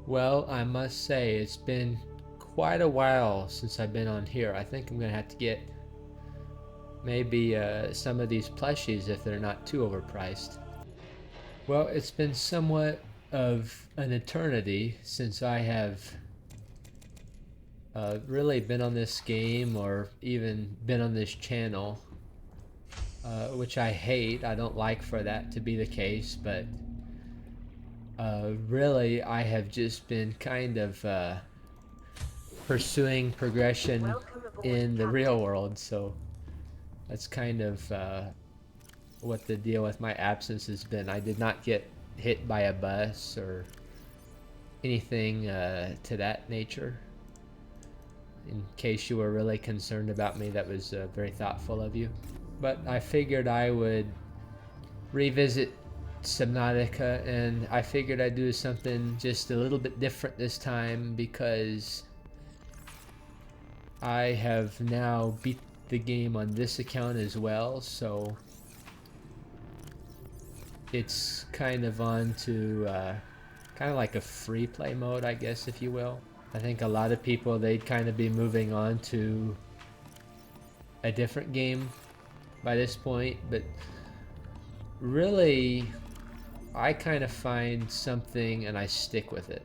Well, I must say it's been quite a while since I've been on here. I think I'm gonna have to get maybe some of these plushies if they're not too overpriced. Well, it's been somewhat of an eternity since I have really been on this game or even been on this channel, which I hate. I don't like for that to be the case, but really I have just been kind of pursuing progression in the real world, so that's kind of what the deal with my absence has been. I did not get hit by a bus or anything to that nature. In case you were really concerned about me, that was very thoughtful of you. But I figured I would revisit Subnautica, and I figured I'd do something just a little bit different this time because I have now beat the game on this account as well, so it's kind of on to kind of like a free play mode, I guess, if you will. I think a lot of people, they'd kind of be moving on to a different game by this point, but really I kind of find something and I stick with it.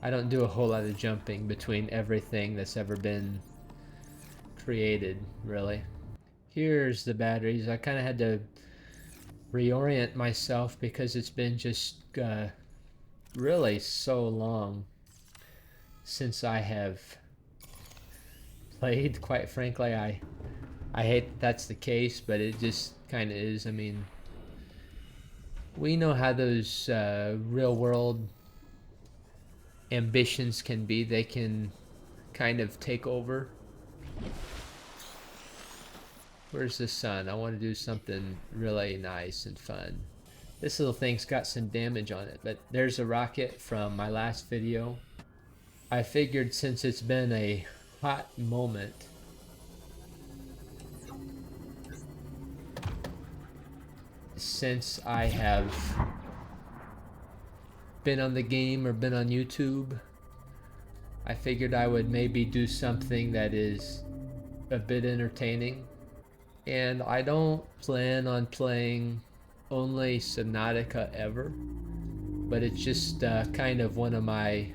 I don't do a whole lot of jumping between everything that's ever been created, really. Here's the batteries. I kind of had to reorient myself because it's been just really so long since I have played. Quite frankly, I hate that's the case, but it just kind of is. I mean, we know how those real world ambitions can be. They can kind of take over. Where's the sun? I want to do something really nice and fun. This little thing's got some damage on it, but there's a rocket from my last video. I figured since it's been a hot moment, since I have been on the game or been on YouTube, I figured I would maybe do something that is a bit entertaining. And I don't plan on playing only Subnautica ever, but it's just kind of one of my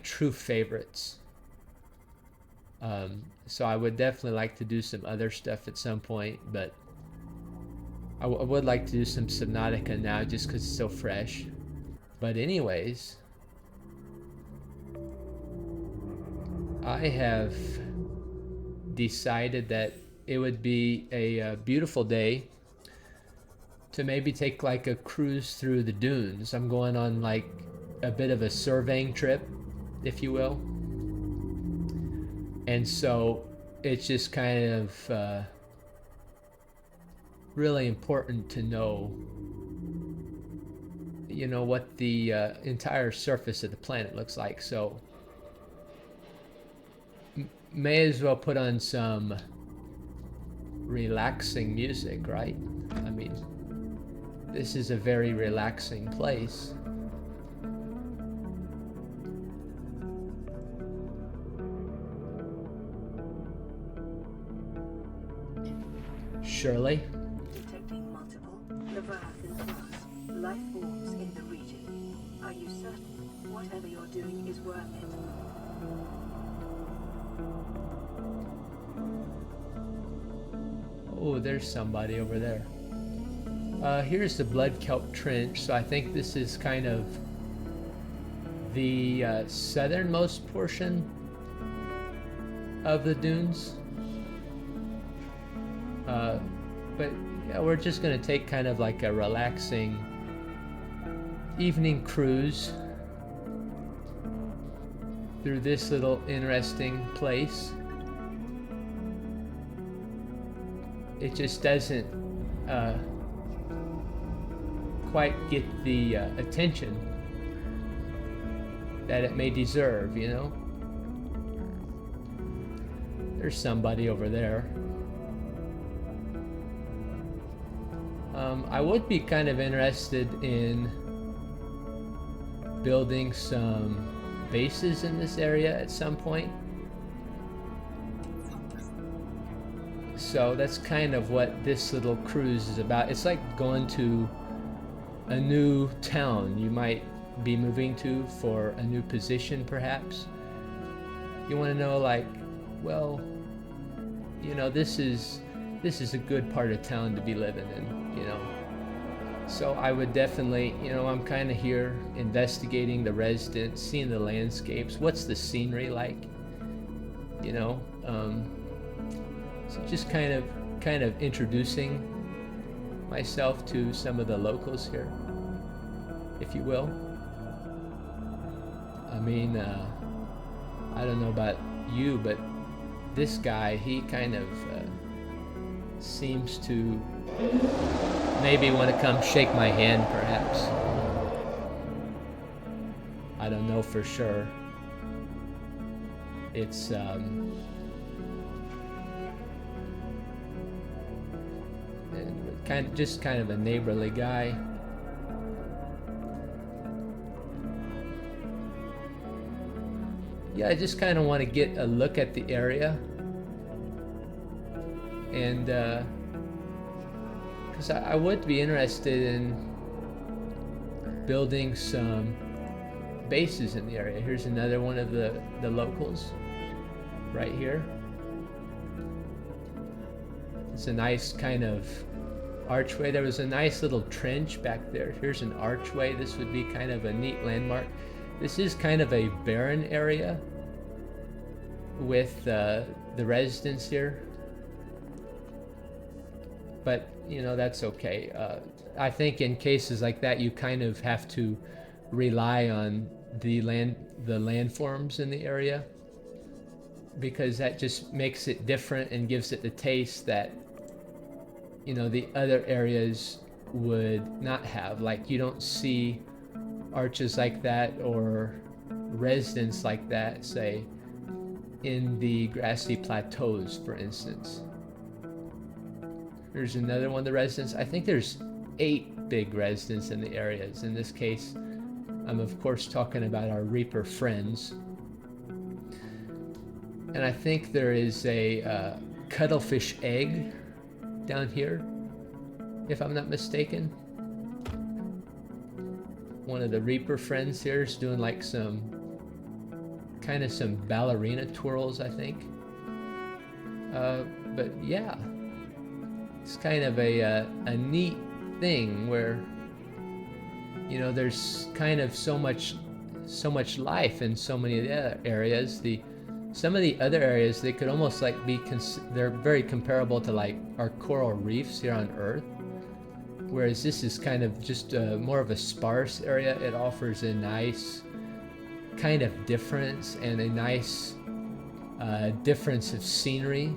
true favorites. So I would definitely like to do some other stuff at some point, but I would like to do some Subnautica now just because it's so fresh. But anyways, I have decided that it would be a beautiful day to maybe take like a cruise through the dunes. I'm going on like a bit of a surveying trip, if you will. And so it's just kind of really important to know, you know, what the entire surface of the planet looks like. So may as well put on some relaxing music, right? I mean, this is a very relaxing place. Shirley? Detecting multiple Leviathan class life forms in the region. Are you certain whatever you're doing is worth it? Oh, there's somebody over there. Here's the Blood Kelp Trench, so I think this is kind of the southernmost portion of the dunes. But yeah, we're just gonna take kind of like a relaxing evening cruise through this little interesting place. It just doesn't quite get the attention that it may deserve, you know? There's somebody over there. I would be kind of interested in building some bases in this area at some point. So that's kind of what this little cruise is about. It's like going to a new town you might be moving to for a new position, perhaps. You want to know, like, well, you know, this is a good part of town to be living in, you know. So I would definitely, you know, I'm kind of here investigating the residents, seeing the landscapes. What's the scenery like? You know, so just kind of introducing myself to some of the locals here, if you will. I mean, I don't know about you, but this guy, he kind of seems to maybe want to come shake my hand, perhaps. I don't know for sure. It's and kind of a neighborly guy. Yeah, I just kind of want to get a look at the area, and because I would be interested in building some bases in the area. Here's another one of the locals right here. It's a nice kind of archway. There was a nice little trench back there. Here's an archway. This would be kind of a neat landmark. This is kind of a barren area with the residents here, but you know, that's okay. I think in cases like that, you kind of have to rely on the landforms in the area, because that just makes it different and gives it the taste that, you know, the other areas would not have. Like, you don't see arches like that or residents like that, say, in the grassy plateaus, for instance. There's another one of the residents. I think there's 8 big residents in the areas. In this case, I'm of course talking about our Reaper friends. And I think there is a cuttlefish egg down here, if I'm not mistaken. One of the Reaper friends here is doing like some ballerina twirls, I think. But yeah, it's kind of a neat thing where, you know, there's kind of so much life in so many of the other areas. Some of the other areas, they could almost like they're very comparable to like our coral reefs here on Earth, whereas this is kind of just more of a sparse area. It offers a nice kind of difference and a nice difference of scenery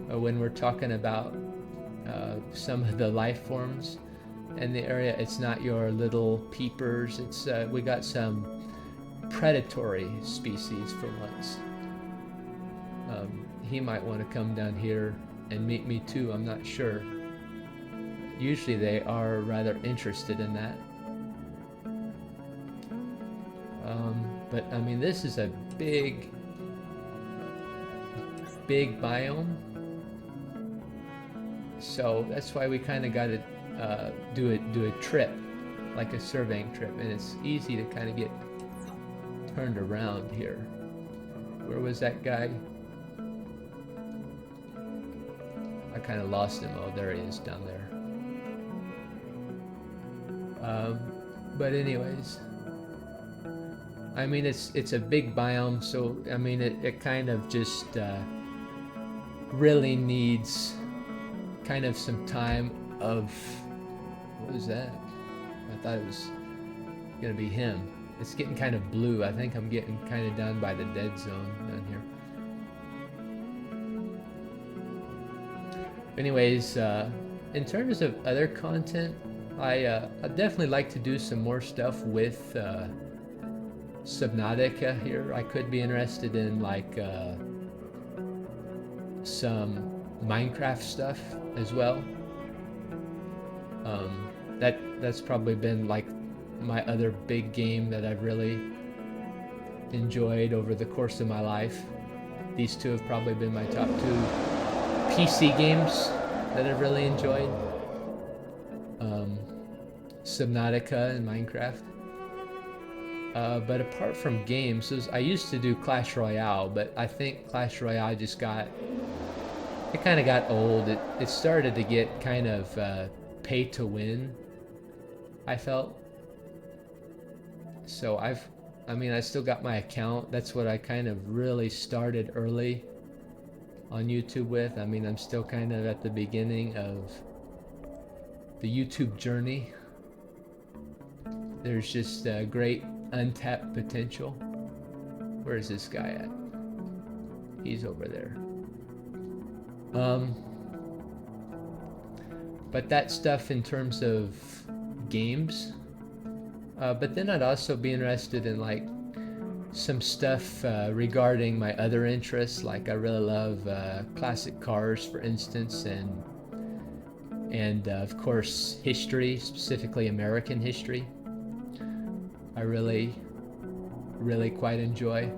when we're talking about some of the life forms in the area. It's not your little peepers. It's we got some predatory species for once. He might want to come down here and meet me too. I'm not sure. Usually they are rather interested in that. But I mean, this is a big biome. So that's why we kind of got to do a trip, like a surveying trip, and it's easy to kind of get turned around here. Where was that guy? I kind of lost him. Oh, there he is down there. But anyways, I mean, it's a big biome, so I mean, it kind of just really needs kind of some time of, what was that? I thought it was gonna be him. It's getting kind of blue. I think I'm getting kind of down by the dead zone down here. Anyways, in terms of other content, I'd definitely like to do some more stuff with Subnautica here. I could be interested in like some Minecraft stuff as well. That's probably been like my other big game that I've really enjoyed over the course of my life. These two have probably been my top two PC games that I've really enjoyed. Subnautica and Minecraft. But apart from games, I used to do Clash Royale, but I think Clash Royale just it kind of got old. It started to get kind of pay to win, I felt. So I still got my account. That's what I kind of really started early on YouTube with. I mean, I'm still kind of at the beginning of the YouTube journey. There's just great untapped potential. Where is this guy at? He's over there. But that stuff in terms of games. But then I'd also be interested in like some stuff regarding my other interests. Like I really love classic cars, for instance, and of course history, specifically American history. I really quite enjoy.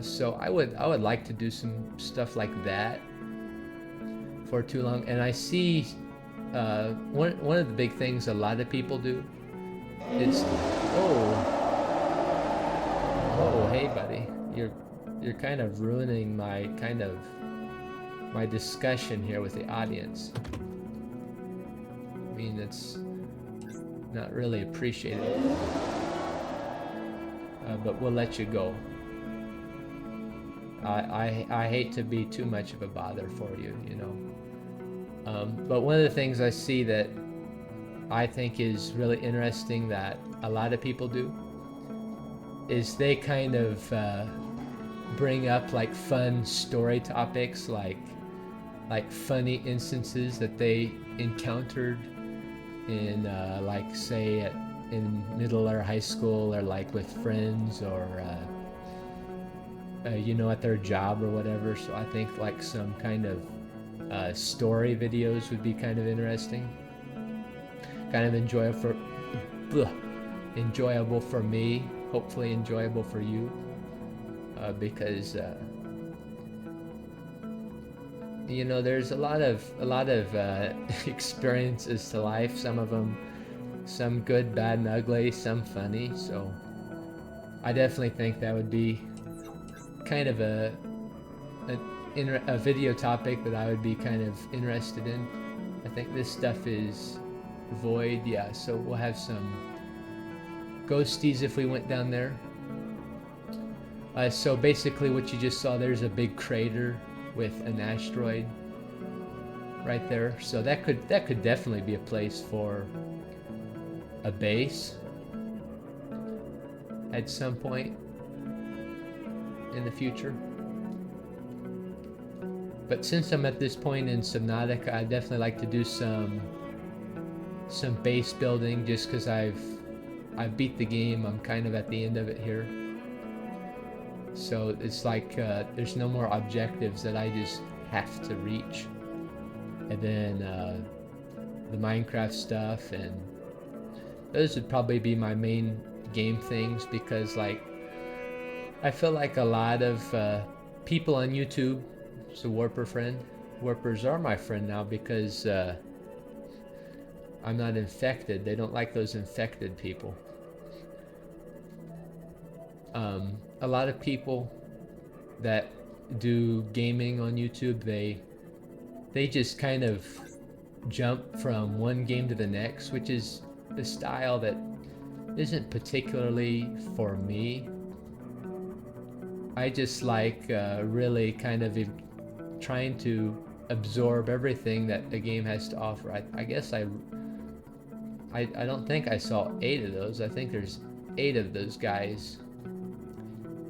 So I would like to do some stuff like that for too long. And I see one of the big things a lot of people do is oh hey buddy, you're kind of ruining my discussion here with the audience. I mean, it's not really appreciated, but we'll let you go. I hate to be too much of a bother for you, you know. But one of the things I see that I think is really interesting that a lot of people do is they kind of bring up like fun story topics, like funny instances that they encountered in like say in middle or high school, or like with friends, or you know, at their job or whatever. So I think like some kind of story videos would be kind of interesting, kind of enjoyable for me, hopefully enjoyable for you, because you know, there's a lot of experiences to life. Some of them, some good, bad, and ugly, some funny. So I definitely think that would be kind of a video topic that I would be kind of interested in. I think this stuff is void, yeah. So we'll have some ghosties if we went down there. So basically, what you just saw, there's a big crater with an asteroid right there. So that could definitely be a place for a base at some point in the future. But since I'm at this point in Subnautica, I'd definitely like to do some base building, just because I've beat the game. I'm kind of at the end of it here. So it's like there's no more objectives that I just have to reach. And then the Minecraft stuff, and those would probably be my main game things, because like I feel like a lot of people on YouTube, it's a Warper friend. Warpers are my friend now because I'm not infected. They don't like those infected people. A lot of people that do gaming on YouTube, they just kind of jump from one game to the next, which is a style that isn't particularly for me. I just like really kind of trying to absorb everything that the game has to offer. I guess I don't think I saw 8 of those. I think there's 8 of those guys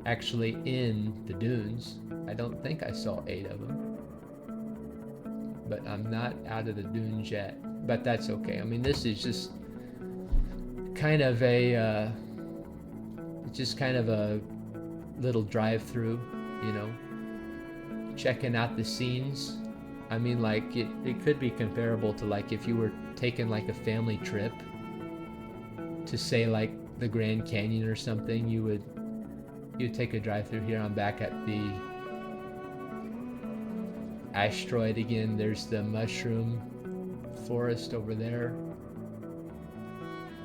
actually in the dunes. I don't think I saw 8 of them, but I'm not out of the dunes yet. But that's okay. I mean, this is just kind of a little drive-through, you know, checking out the scenes. I mean, like it could be comparable to like if you were taking like a family trip to say like the Grand Canyon or something, you'd take a drive through here. I'm back at the asteroid again. There's the mushroom forest over there.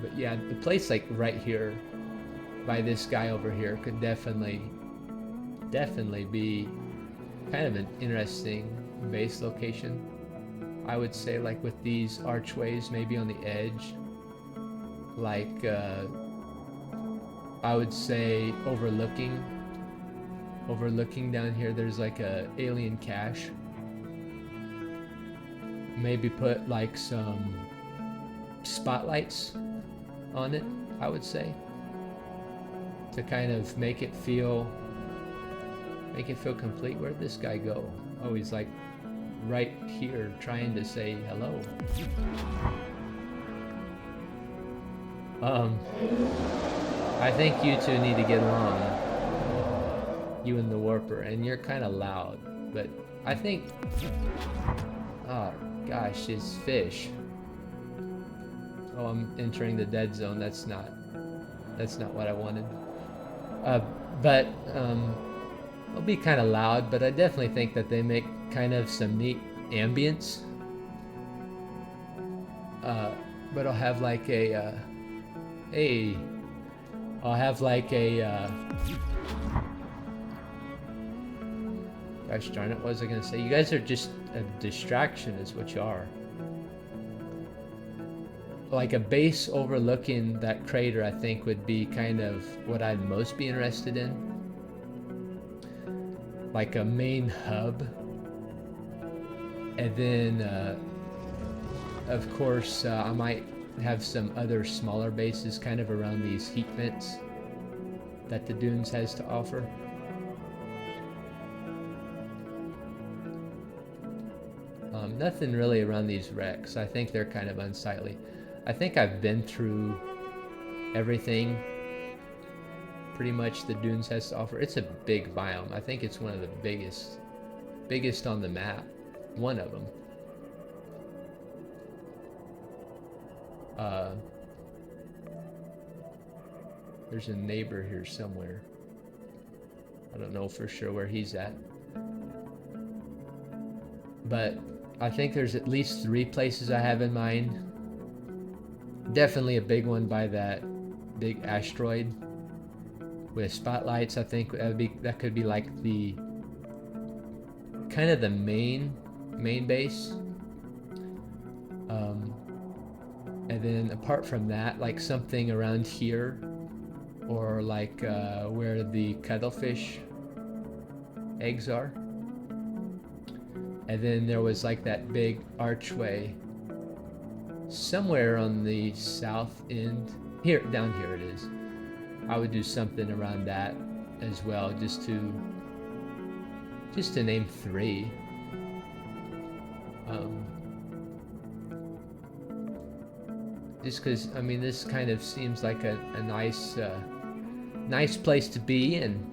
But yeah, the place like right here by this guy over here could definitely be kind of an interesting base location. I would say, like with these archways maybe on the edge, like I would say overlooking down here, there's like a alien cache. Maybe put like some spotlights on it, I would say, to kind of make it feel complete. Where'd this guy go? Oh, he's like right here trying to say hello. I think you two need to get along, you and the warper, and you're kind of loud, but I think, oh gosh, it's fish. Oh, I'm entering the dead zone. That's not what I wanted. But it'll be kind of loud, but I definitely think that they make kind of some neat ambience. But I'll have like gosh darn it, what was I gonna say? You guys are just a distraction is what you are. Like a base overlooking that crater, I think would be kind of what I'd most be interested in. Like a main hub. And then, of course, I might have some other smaller bases kind of around these heat vents that the dunes has to offer. Nothing really around these wrecks. I think they're kind of unsightly. I think I've been through everything pretty much the dunes has to offer. It's a big biome. I think it's one of the biggest on the map. One of them. There's a neighbor here somewhere. I don't know for sure where he's at. But I think there's at least 3 places I have in mind. Definitely a big one by that big asteroid with spotlights. I think that could be like the kind of the main base. And then apart from that, like something around here, or like where the cuttlefish eggs are. And then there was like that big archway somewhere on the south end. Here, down here it is. I would do something around that as well, just to name 3. Just because, I mean, this kind of seems like a nice place to be, and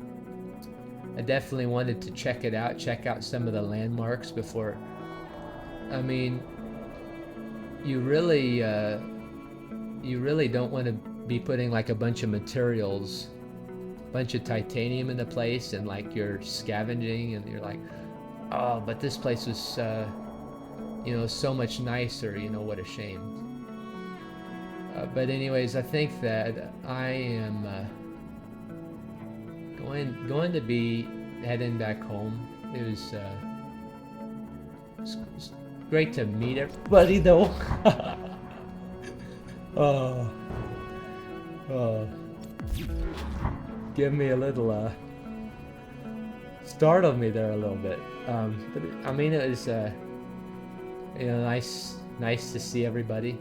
I definitely wanted to check it out, check out some of the landmarks before. I mean, you really don't want to be putting like a bunch of materials, bunch of titanium in the place, and like you're scavenging and you're like, oh, but this place was you know, so much nicer, you know, what a shame. But anyways, I think that I am going to be heading back home. It was great to meet everybody, though. Give me a little startled me there a little bit. But I mean, it was you know, nice to see everybody.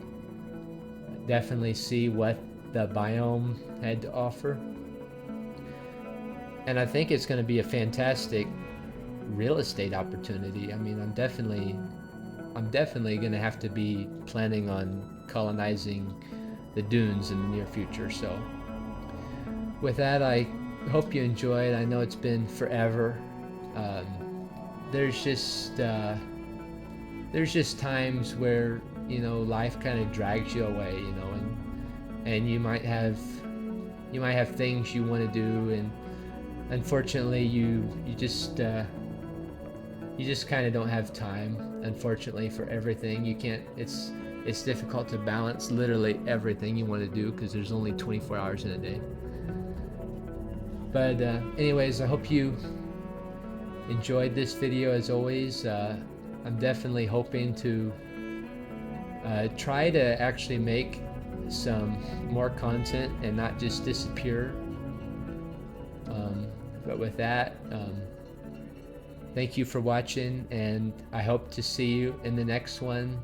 Definitely see what the biome had to offer. And I think it's going to be a fantastic real estate opportunity. I mean, I'm definitely going to have to be planning on colonizing the dunes in the near future. So with that, I hope you enjoyed. I know it's been forever. There's just times where, you know, life kind of drags you away, you know, and you might have things you want to do, and unfortunately you just kind of don't have time, unfortunately, for everything. You can't, it's difficult to balance literally everything you want to do because there's only 24 hours in a day. But anyways, I hope you enjoyed this video. As always, I'm definitely hoping to try to actually make some more content and not just disappear. But with that, thank you for watching, and I hope to see you in the next one.